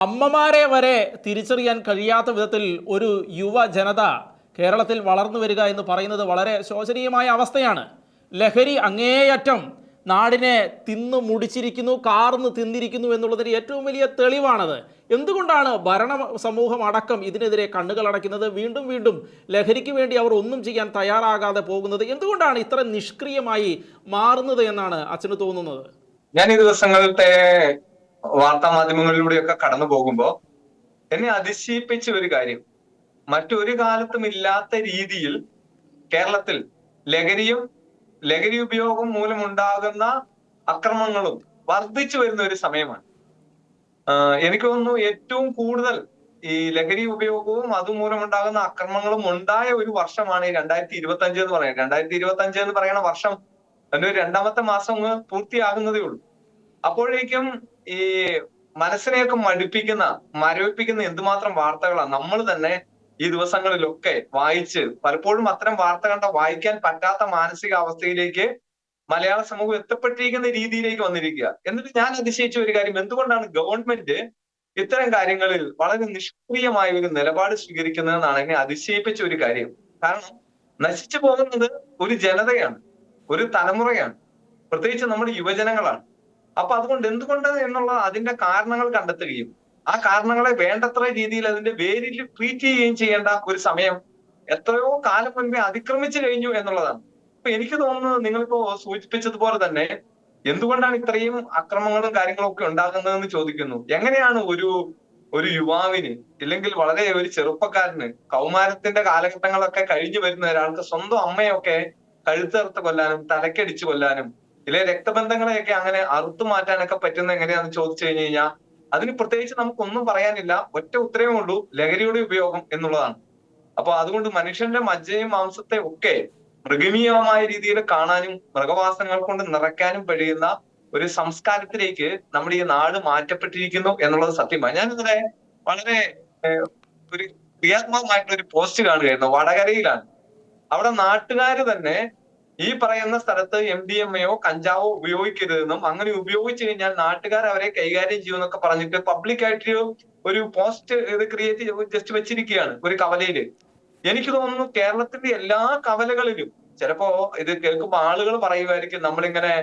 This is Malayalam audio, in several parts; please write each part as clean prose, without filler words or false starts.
അമ്മമാരെ വരെ തിരിച്ചറിയാൻ കഴിയാത്ത വിധത്തിൽ ഒരു യുവജനത കേരളത്തിൽ വളർന്നു വരിക എന്ന് പറയുന്നത് വളരെ ശോചനീയമായ അവസ്ഥയാണ്. ലഹരി അങ്ങേയറ്റം നാടിനെ തിന്നു മുടിച്ചിരിക്കുന്നു, കാർന്ന് തിന്നിരിക്കുന്നു എന്നുള്ളതിന് ഏറ്റവും വലിയ തെളിവാണത്. എന്തുകൊണ്ടാണ് ഭരണ സമൂഹം അടക്കം ഇതിനെതിരെ കണ്ണുകൾ അടയ്ക്കുന്നത്? വീണ്ടും വീണ്ടും ലഹരിക്ക് വേണ്ടി അവർ ഒന്നും ചെയ്യാൻ തയ്യാറാകാതെ പോകുന്നത് എന്തുകൊണ്ടാണ് ഇത്ര നിഷ്ക്രിയമായി മാറുന്നത് എന്നാണ് അച്ഛന് തോന്നുന്നത്? ഞാൻ ഈ ദിവസങ്ങളിലത്തെ വാർത്താ മാധ്യമങ്ങളിലൂടെയൊക്കെ കടന്നു പോകുമ്പോ എന്നെ അതിശയിപ്പിച്ച ഒരു കാര്യം, മറ്റൊരു കാലത്തും ഇല്ലാത്ത രീതിയിൽ കേരളത്തിൽ ലഹരിയും ലഹരി ഉപയോഗം മൂലമുണ്ടാകുന്ന അക്രമങ്ങളും വർദ്ധിച്ചു വരുന്ന ഒരു സമയമാണ്. എനിക്ക് തോന്നുന്നു ഏറ്റവും കൂടുതൽ ഈ ലഹരി ഉപയോഗവും അതുമൂലമുണ്ടാകുന്ന അക്രമങ്ങളും ഉണ്ടായ ഒരു വർഷമാണ് ഈ 2025 എന്ന് പറയുന്നത്. 2025 എന്ന് പറയുന്ന വർഷം അതിന്റെ ഒരു രണ്ടാമത്തെ മാസം അങ്ങ് പൂർത്തിയാകുന്നതേ ഉള്ളൂ. അപ്പോഴേക്കും ഈ മനസ്സിനെയൊക്കെ മരവിപ്പിക്കുന്ന എന്തുമാത്രം വാർത്തകളാണ് നമ്മൾ തന്നെ ഈ ദിവസങ്ങളിലൊക്കെ വായിച്ച്, പലപ്പോഴും അത്തരം വാർത്ത കണ്ട വായിക്കാൻ പറ്റാത്ത മാനസികാവസ്ഥയിലേക്ക് മലയാള സമൂഹം എത്തപ്പെട്ടിരിക്കുന്ന രീതിയിലേക്ക് വന്നിരിക്കുക. എന്നിട്ട് ഞാൻ അതിശയിച്ച ഒരു കാര്യം, എന്തുകൊണ്ടാണ് ഗവൺമെന്റ് ഇത്തരം കാര്യങ്ങളിൽ വളരെ നിഷ്ക്രിയമായ ഒരു നിലപാട് സ്വീകരിക്കുന്നതെന്നാണ് എന്നെ അതിശയിപ്പിച്ച ഒരു കാര്യം. കാരണം നശിച്ചു പോകുന്നത് ഒരു ജനതയാണ്, ഒരു തലമുറയാണ്, പ്രത്യേകിച്ച് നമ്മുടെ യുവജനങ്ങളാണ്. അപ്പൊ അതുകൊണ്ട് എന്തുകൊണ്ട് എന്നുള്ള അതിന്റെ കാരണങ്ങൾ കണ്ടെത്തുകയും ആ കാരണങ്ങളെ വേണ്ടത്ര രീതിയിൽ അതിന്റെ വേരിൽ ട്രീറ്റ് ചെയ്യുകയും ചെയ്യേണ്ട ഒരു സമയം എത്രയോ കാലം മുൻപേ അതിക്രമിച്ചു കഴിഞ്ഞു എന്നുള്ളതാണ്. അപ്പൊ എനിക്ക് തോന്നുന്നത്, നിങ്ങളിപ്പോ സൂചിപ്പിച്ചതുപോലെ തന്നെ, എന്തുകൊണ്ടാണ് ഇത്രയും അക്രമങ്ങളും കാര്യങ്ങളും ഒക്കെ ഉണ്ടാകുന്നതെന്ന് ചോദിക്കുന്നു. എങ്ങനെയാണ് ഒരു യുവാവിന്, ഇല്ലെങ്കിൽ വളരെ ഒരു ചെറുപ്പക്കാരന്, കൗമാരത്തിന്റെ കാലഘട്ടങ്ങളൊക്കെ കഴിഞ്ഞു വരുന്ന ഒരാൾക്ക് സ്വന്തം അമ്മയൊക്കെ കഴുത്തറുത്ത് കൊല്ലാനും തലക്കടിച്ചു കൊല്ലാനും ഇല്ലെ രക്തബന്ധങ്ങളെയൊക്കെ അങ്ങനെ അറുത്തു മാറ്റാനൊക്കെ പറ്റുന്ന എങ്ങനെയാണെന്ന് ചോദിച്ചു കഴിഞ്ഞു കഴിഞ്ഞാൽ അതിന് പ്രത്യേകിച്ച് നമുക്കൊന്നും പറയാനില്ല. ഒറ്റ ഉത്തരവേ ഉള്ളൂ: ലഹരിയുടെ ഉപയോഗം എന്നുള്ളതാണ്. അപ്പൊ അതുകൊണ്ട് മനുഷ്യന്റെ മജ്ജയും മാംസത്തെ ഒക്കെ മൃഗമീയമായ രീതിയിൽ കാണാനും മൃഗവാസനകൾ കൊണ്ട് നിറയ്ക്കാനും കഴിയുന്ന ഒരു സംസ്കാരത്തിലേക്ക് നമ്മുടെ ഈ നാട് മാറ്റപ്പെട്ടിരിക്കുന്നു എന്നുള്ളത് സത്യമാണ്. ഞാനിവിടെ വളരെ ഒരു ക്രിയാത്മകമായിട്ടുള്ള ഒരു പോസ്റ്റ് കാണുകയായിരുന്നു. വടകരയിലാണ്. അവിടെ നാട്ടുകാര് തന്നെ ഈ പറയുന്ന സ്ഥലത്ത് MDMA കഞ്ചാവോ ഉപയോഗിക്കരുതെന്നും, അങ്ങനെ ഉപയോഗിച്ചു കഴിഞ്ഞാൽ നാട്ടുകാർ അവരെ കൈകാര്യം ചെയ്യുമെന്നൊക്കെ പറഞ്ഞിട്ട് പബ്ലിക്കായിട്ട് ഒരു പോസ്റ്റ് ഇത് ക്രിയേറ്റ് ജസ്റ്റ് വെച്ചിരിക്കുകയാണ് ഒരു കവലയില്. എനിക്ക് തോന്നുന്നു കേരളത്തിന്റെ എല്ലാ കവലകളിലും, ചിലപ്പോ ഇത് കേൾക്കുമ്പോ ആളുകൾ പറയുമായിരിക്കും നമ്മളിങ്ങനെ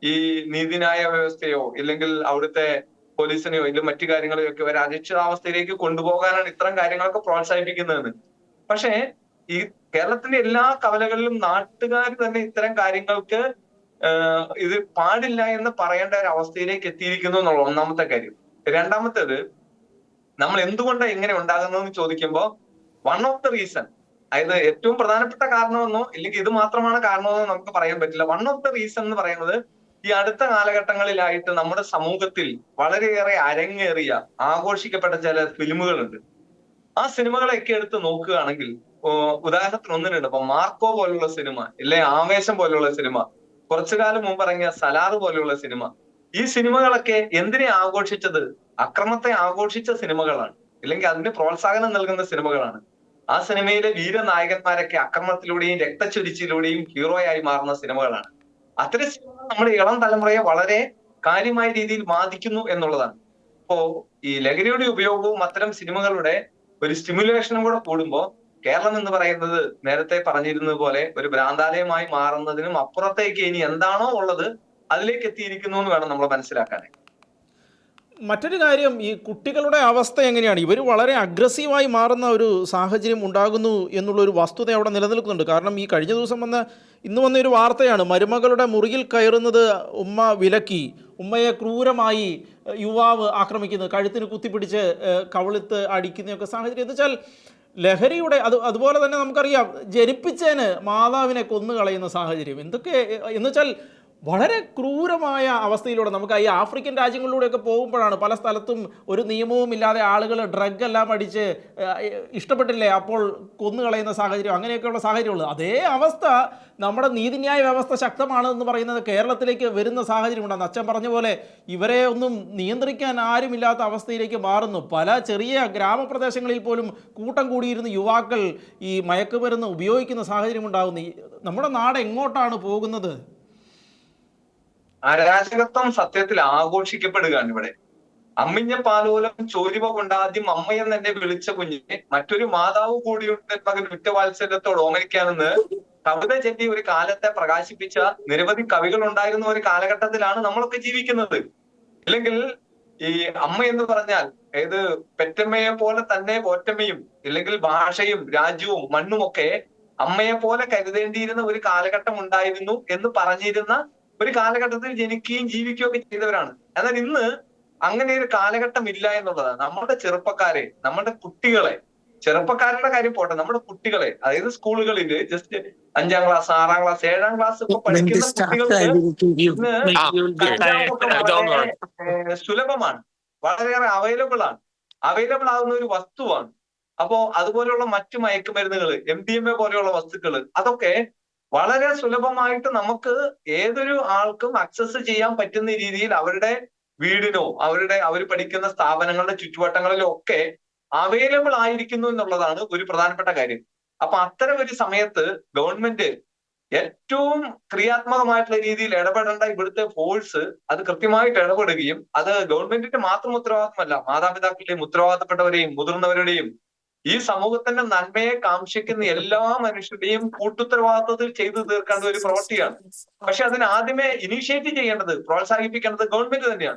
ഈ നീതിന്യായ വ്യവസ്ഥയോ ഇല്ലെങ്കിൽ അവിടുത്തെ പോലീസിനെയോ ഇല്ലെങ്കിൽ മറ്റു കാര്യങ്ങളെയോ ഒക്കെ ഒരു അരക്ഷിതാവസ്ഥയിലേക്ക് കൊണ്ടുപോകാനാണ് ഇത്തരം കാര്യങ്ങളൊക്കെ പ്രോത്സാഹിപ്പിക്കുന്നതെന്ന്. പക്ഷേ ഈ കേരളത്തിന്റെ എല്ലാ കവലകളിലും നാട്ടുകാർ തന്നെ ഇത്തരം കാര്യങ്ങൾക്ക് ഇത് പാടില്ല എന്ന് പറയേണ്ട ഒരു അവസ്ഥയിലേക്ക് എത്തിയിരിക്കുന്നു എന്നുള്ള ഒന്നാമത്തെ കാര്യം. രണ്ടാമത്തേത്, നമ്മൾ എന്തുകൊണ്ടാണ് ഇങ്ങനെ ഉണ്ടാകുന്നതെന്ന് ചോദിക്കുമ്പോ വൺ ഓഫ് ദ റീസൺ, അതായത് ഏറ്റവും പ്രധാനപ്പെട്ട കാരണമെന്നോ ഇല്ലെങ്കിൽ ഇത് മാത്രമാണ് കാരണമെന്നോ നമുക്ക് പറയാൻ പറ്റില്ല. വൺ ഓഫ് ദ റീസൺ എന്ന് പറയുന്നത്, ഈ അടുത്ത കാലഘട്ടങ്ങളിലായിട്ട് നമ്മുടെ സമൂഹത്തിൽ വളരെയേറെ അരങ്ങേറിയ ആഘോഷിക്കപ്പെട്ട ചില ഫിലിമുകളുണ്ട്. ആ സിനിമകളൊക്കെ എടുത്ത് നോക്കുകയാണെങ്കിൽ, ഉദാഹരണത്തിന് ഒന്നിനുണ്ട്. ഇപ്പൊ മാർക്കോ പോലുള്ള സിനിമ, ഇല്ലെ ആവേശം പോലുള്ള സിനിമ, കുറച്ചു കാലം മുമ്പ് ഇറങ്ങിയ സലാറ് പോലുള്ള സിനിമ, ഈ സിനിമകളൊക്കെ എന്തിനെ ആഘോഷിച്ചത്? അക്രമത്തെ ആഘോഷിച്ച സിനിമകളാണ്, ഇല്ലെങ്കിൽ അതിന് പ്രോത്സാഹനം നൽകുന്ന സിനിമകളാണ്. ആ സിനിമയിലെ വീരനായകന്മാരൊക്കെ അക്രമത്തിലൂടെയും രക്തച്ചൊരിച്ചിലൂടെയും ഹീറോയായി മാറുന്ന സിനിമകളാണ്. അത്തരം സിനിമകൾ നമ്മുടെ ഇളം തലമുറയെ വളരെ കാര്യമായ രീതിയിൽ ബാധിക്കുന്നു എന്നുള്ളതാണ്. അപ്പോ ഈ ലഹരിയുടെ ഉപയോഗവും അത്തരം സിനിമകളുടെ ഒരു സ്റ്റിമുലേഷനും കൂടെ കൂടുമ്പോ കേരളം എന്ന് പറയുന്നത് നേരത്തെ പറഞ്ഞിരുന്നത് പോലെ ഒരു ഭ്രാന്താലയമായി മാറുന്നതിനും അപ്പുറത്തേക്ക് ഇനി എന്താണോ ഉള്ളത് അതിലേക്ക് എത്തിയിരിക്കുന്നു എന്ന് വേണം നമ്മൾ മനസ്സിലാക്കാൻ. മറ്റൊരു കാര്യം, ഈ കുട്ടികളുടെ അവസ്ഥ എങ്ങനെയാണ്? ഇവർ വളരെ അഗ്രസീവായി മാറുന്ന ഒരു സാഹചര്യം ഉണ്ടാകുന്നു എന്നുള്ളൊരു വസ്തുത അവിടെ നിലനിൽക്കുന്നുണ്ട്. കാരണം ഈ കഴിഞ്ഞ ദിവസം ഇന്ന് വന്ന ഒരു വാർത്തയാണ്, മരുമകളുടെ മുറിയിൽ കയറുന്നത് ഉമ്മ വിലക്കി, ഉമ്മയെ ക്രൂരമായി യുവാവ് ആക്രമിക്കുന്നത്, കഴുത്തിന് കുത്തിപ്പിടിച്ച് കവിളത്ത് അടിക്കുന്നതൊക്കെ സാഹചര്യം. എന്ന് വെച്ചാൽ ലഹരിയുടെ അതുപോലെ തന്നെ നമുക്കറിയാം, ജനിപ്പിച്ചതിന് മാതാവിനെ കൊന്നു കളയുന്ന സാഹചര്യം. എന്തൊക്കെ എന്ന് വെച്ചാൽ വളരെ ക്രൂരമായ അവസ്ഥയിലൂടെ നമുക്ക് ഈ ആഫ്രിക്കൻ രാജ്യങ്ങളിലൂടെയൊക്കെ പോകുമ്പോഴാണ് പല സ്ഥലത്തും ഒരു നിയമവും ഇല്ലാതെ ആളുകൾ ഡ്രഗ് എല്ലാം അടിച്ച് ഇഷ്ടപ്പെട്ടില്ലേ അപ്പോൾ കൊന്നുകളയുന്ന സാഹചര്യം, അങ്ങനെയൊക്കെയുള്ള സാഹചര്യമുള്ളത്. അതേ അവസ്ഥ നമ്മുടെ നീതിന്യായ വ്യവസ്ഥ ശക്തമാണ് എന്ന് പറയുന്നത് കേരളത്തിലേക്ക് വരുന്ന സാഹചര്യമുണ്ടെന്ന് അച്ഛൻ പറഞ്ഞ പോലെ ഇവരെ ഒന്നും നിയന്ത്രിക്കാൻ ആരുമില്ലാത്ത അവസ്ഥയിലേക്ക് മാറുന്നു. പല ചെറിയ ഗ്രാമപ്രദേശങ്ങളിൽ പോലും കൂട്ടം കൂടിയിരുന്ന യുവാക്കൾ ഈ മയക്കുമരുന്ന് ഉപയോഗിക്കുന്ന സാഹചര്യം ഉണ്ടാകുന്നു. നമ്മുടെ നാട് എങ്ങോട്ടാണ് പോകുന്നത്? അരാജകത്വം സത്യത്തിൽ ആഘോഷിക്കപ്പെടുകയാണ് ഇവിടെ. അമ്മിഞ്ഞ പാലോലം ചോരിവ കൊണ്ടാദ്യം അമ്മയെന്ന് എന്നെ വിളിച്ച കുഞ്ഞിനെ മറ്റൊരു മാതാവ് കൂടിയുണ്ട് മകൻ ഉറ്റവാത്സല്യത്തോട് ഓമനിക്കാനെന്ന് കവിത ചൊല്ലി ഒരു കാലത്തെ പ്രകാശിപ്പിച്ച നിരവധി കവികൾ ഉണ്ടായിരുന്ന ഒരു കാലഘട്ടത്തിലാണ് നമ്മളൊക്കെ ജീവിക്കുന്നത്. ഇല്ലെങ്കിൽ ഈ അമ്മ എന്ന് പറഞ്ഞാൽ ഏത് പെറ്റമ്മയെ പോലെ തന്നെ പോറ്റമ്മയും ഇല്ലെങ്കിൽ ഭാഷയും രാജ്യവും മണ്ണുമൊക്കെ അമ്മയെ പോലെ കരുതേണ്ടിയിരുന്ന ഒരു കാലഘട്ടം ഉണ്ടായിരുന്നു എന്ന് പറഞ്ഞിരുന്ന ഒരു കാലഘട്ടത്തിൽ ജനിക്കുകയും ജീവിക്കുകയും ഒക്കെ ചെയ്തവരാണ്. എന്നാൽ ഇന്ന് അങ്ങനെ ഒരു കാലഘട്ടം ഇല്ല എന്നുള്ളതാണ്. നമ്മുടെ ചെറുപ്പക്കാരെ, നമ്മുടെ കുട്ടികളെ, ചെറുപ്പക്കാരുടെ കാര്യം പോട്ടെ, നമ്മുടെ കുട്ടികളെ, അതായത് സ്കൂളുകളിൽ ജസ്റ്റ് 5ാം ക്ലാസ് 6ാം ക്ലാസ് 7ാം ക്ലാസ് ഒക്കെ പഠിക്കുന്ന കുട്ടികൾക്ക് ഇന്ന് കഞ്ചാവൊക്കെ വളരെ സുലഭമാണ്, വളരെയേറെ അവൈലബിൾ ആകുന്ന ഒരു വസ്തുവാണ്. അപ്പോ അതുപോലെയുള്ള മറ്റു മയക്കുമരുന്നുകൾ, MDMA പോലെയുള്ള വസ്തുക്കൾ, അതൊക്കെ വളരെ സുലഭമായിട്ട് നമുക്ക് ഏതൊരു ആൾക്കും അക്സസ് ചെയ്യാൻ പറ്റുന്ന രീതിയിൽ അവരുടെ വീടിനോ അവർ പഠിക്കുന്ന സ്ഥാപനങ്ങളുടെ ചുറ്റുവട്ടങ്ങളിലോ ഒക്കെ അവൈലബിൾ ആയിരിക്കുന്നു എന്നുള്ളതാണ് ഒരു പ്രധാനപ്പെട്ട കാര്യം. അപ്പൊ അത്തരം ഒരു സമയത്ത് ഗവൺമെന്റ് ഏറ്റവും ക്രിയാത്മകമായിട്ടുള്ള രീതിയിൽ ഇടപെടേണ്ട ഇവിടുത്തെ ഫോഴ്സ് അത് കൃത്യമായിട്ട് ഇടപെടുകയും, അത് ഗവൺമെന്റിന്റെ മാത്രം ഉത്തരവാദിത്തമല്ല, മാതാപിതാക്കളുടെയും ഉത്തരവാദിത്തപ്പെട്ടവരെയും മുതിർന്നവരുടെയും ഈ സമൂഹത്തിന്റെ നന്മയെ കാംക്ഷിക്കുന്ന എല്ലാ മനുഷ്യരുടെയും കൂട്ടുത്തരവാദിത്തത്തിൽ ചെയ്തു തീർക്കേണ്ട ഒരു പ്രവൃത്തിയാണ്. പക്ഷെ അതിന് ആദ്യമേ ഇനീഷ്യേറ്റ് ചെയ്യേണ്ടത്, പ്രോത്സാഹിപ്പിക്കേണ്ടത് ഗവൺമെന്റ് തന്നെയാണ്.